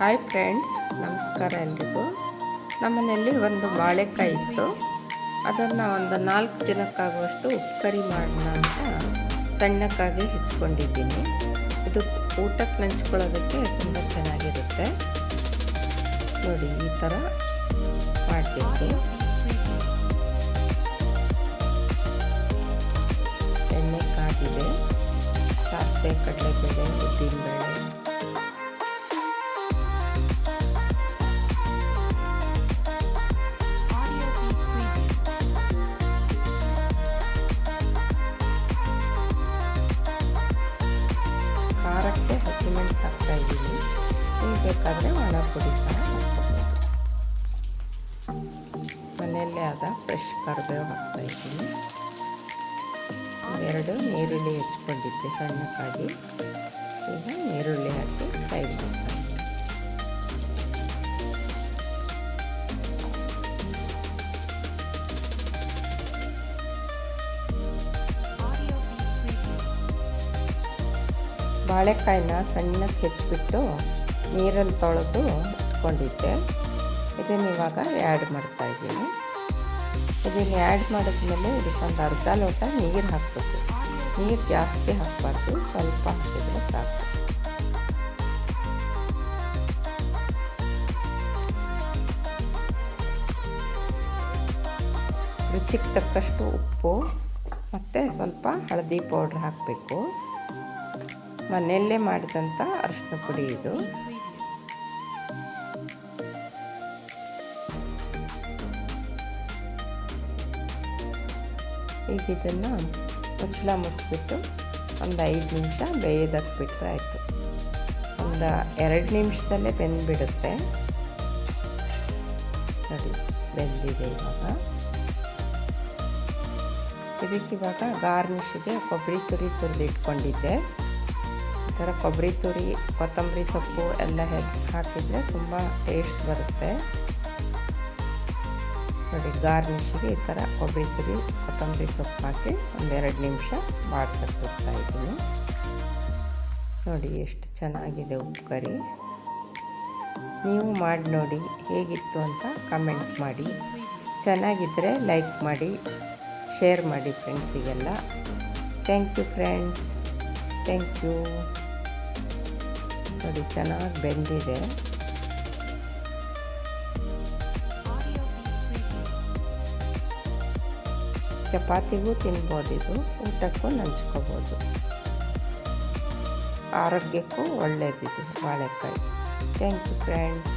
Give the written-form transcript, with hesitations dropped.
Hi friends, ನಮಸ್ಕಾರ ಎಲ್ರಿಗೂ. ನಮ್ಮನೆಯಲ್ಲಿ ಒಂದು ಬಾಳೆಕಾಯಿ ಇತ್ತು. ಅದನ್ನು ಒಂದು 4 ದಿನಕ್ಕಾಗುವಷ್ಟು ಉಪ್ಪು ಕರಿ ಮಾಡೋಣ ಅಂತ ಸಣ್ಣಕ್ಕಾಗಿ ಹೆಚ್ಚಿಕೊಂಡಿದ್ದೀನಿ. ಇದು ಊಟಕ್ಕೆ ನೆಂಚ್ಕೊಳ್ಳೋದಕ್ಕೆ ತುಂಬ ಚೆನ್ನಾಗಿರುತ್ತೆ. ನೋಡಿ, ಈ ಥರ ಮಾಡಬೇಕು. ಎಣ್ಣೆ ಕಾದಿದೆ. ಸಾಸಿವೆ, ಕಡಲೆಬೇಳೆ, ಉದ್ದಿನಬೇಳೆ, ಖಾರಕ್ಕೆ ಹಸಿಮೆಣಸು ಹಾಕ್ತಾಯಿದ್ದೀನಿ. ನೀವು ಬೇಕಾದರೆ ಒಣ ಪುಡಿ ಸಹ ಹಾಕ್ಕೋಬೋದು. ಮನೆಯಲ್ಲೇ ಆದ ಫ್ರೆಶ್ ಕರಿಬೇವು ಹಾಕ್ತಾಯಿದ್ದೀನಿ. 2 ನೀರುಳ್ಳಿ ಹೆಚ್ಕೊಂಡಿದ್ದೆ ಸಣ್ಣಕ್ಕಾಗಿ. ಈಗ ನೀರುಳ್ಳಿ ಹಾಕಿ ಫ್ರೈ ಮಾಡ್ತೀನಿ. ಬಾಳೆಕಾಯಿನ ಸಣ್ಣಕ್ಕೆ ಹೆಚ್ಚಿಬಿಟ್ಟು ನೀರಲ್ಲಿ ತೊಳೆದು ಇಟ್ಕೊಂಡಿದ್ದೆ. ಇದನ್ನು ಇವಾಗ ಆ್ಯಡ್ ಮಾಡ್ತಾಯಿದ್ದೀನಿ. ಇದನ್ನು ಆ್ಯಡ್ ಮಾಡಿದ್ಮೇಲೆ ಇದಕ್ಕೊಂದು ಅರ್ಧ ಲೋಟ ನೀರು ಹಾಕಬೇಕು. ನೀರು ಜಾಸ್ತಿ ಹಾಕಬಾರ್ದು, ಸ್ವಲ್ಪ ಹಾಕಿದರೆ ಸಾಕು. ರುಚಿಗೆ ತಕ್ಕಷ್ಟು ಉಪ್ಪು ಮತ್ತು ಸ್ವಲ್ಪ ಹಳದಿ ಪೌಡ್ರ್ ಹಾಕಬೇಕು. ಮನೆಯಲ್ಲೇ ಮಾಡಿದಂಥ ಅರಿಶಿನ ಪುಡಿ ಇದು. ಈಗ ಇದನ್ನು ಮುಚ್ಚಳ ಮುಚ್ಚಿಬಿಟ್ಟು ಒಂದು 5 ನಿಮಿಷ ಬೇಯೋದಕ್ಕೆ ಬಿಟ್ಟರೆ ಆಯಿತು. ಒಂದು 2 ನಿಮಿಷದಲ್ಲೇ ಬೆಂದುಬಿಡುತ್ತೆ. ನೋಡಿ, ಬೆಂದಿದೆ. ಇದಕ್ಕಿವಾಗ ಗಾರ್ನಿಷಿಗೆ ಕೊಬ್ಬರಿ ತುರಿ ತುರಿದಿಟ್ಕೊಂಡಿದ್ದೆ. ಈ ಥರ ಕೊಬ್ಬರಿ ತುರಿ, ಕೊತ್ತಂಬರಿ ಸೊಪ್ಪು ಎಲ್ಲ ಹಾಕಿದರೆ ತುಂಬ ಟೇಸ್ಟ್ ಬರುತ್ತೆ. ನೋಡಿ, ಗಾರ್ನಿಷಿಗೆ ಈ ಥರ ಕೊಬ್ಬರಿ ತುರಿ, ಕೊತ್ತಂಬರಿ ಸೊಪ್ಪು ಹಾಕಿ ಒಂದು 2 ನಿಮಿಷ ಬಾಡ್ಸಕ್ಕೆ ಬಿಡ್ತಾಯಿದ್ದೀನಿ. ನೋಡಿ ಎಷ್ಟು ಚೆನ್ನಾಗಿದೆ ಉಪ್ಪು ಕರಿ. ನೀವು ಮಾಡಿ ನೋಡಿ, ಹೇಗಿತ್ತು ಅಂತ ಕಮೆಂಟ್ ಮಾಡಿ. ಚೆನ್ನಾಗಿದ್ದರೆ ಲೈಕ್ ಮಾಡಿ, ಶೇರ್ ಮಾಡಿ ಫ್ರೆಂಡ್ಸಿಗೆಲ್ಲ. Thank you friends, thank you. ನೋಡಿ, ಚೆನ್ನಾಗಿ ಬೆಂದಿದೆ. ಚಪಾತಿಗೂ ತಿನ್ಬೋದು, ಇದು ಊಟಕ್ಕೂ ನಂಚ್ಕೋಬೋದು. ಆರೋಗ್ಯಕ್ಕೂ ಒಳ್ಳೆಯದಿದು ಬಾಳೆಕಾಯಿ. Thank you friends.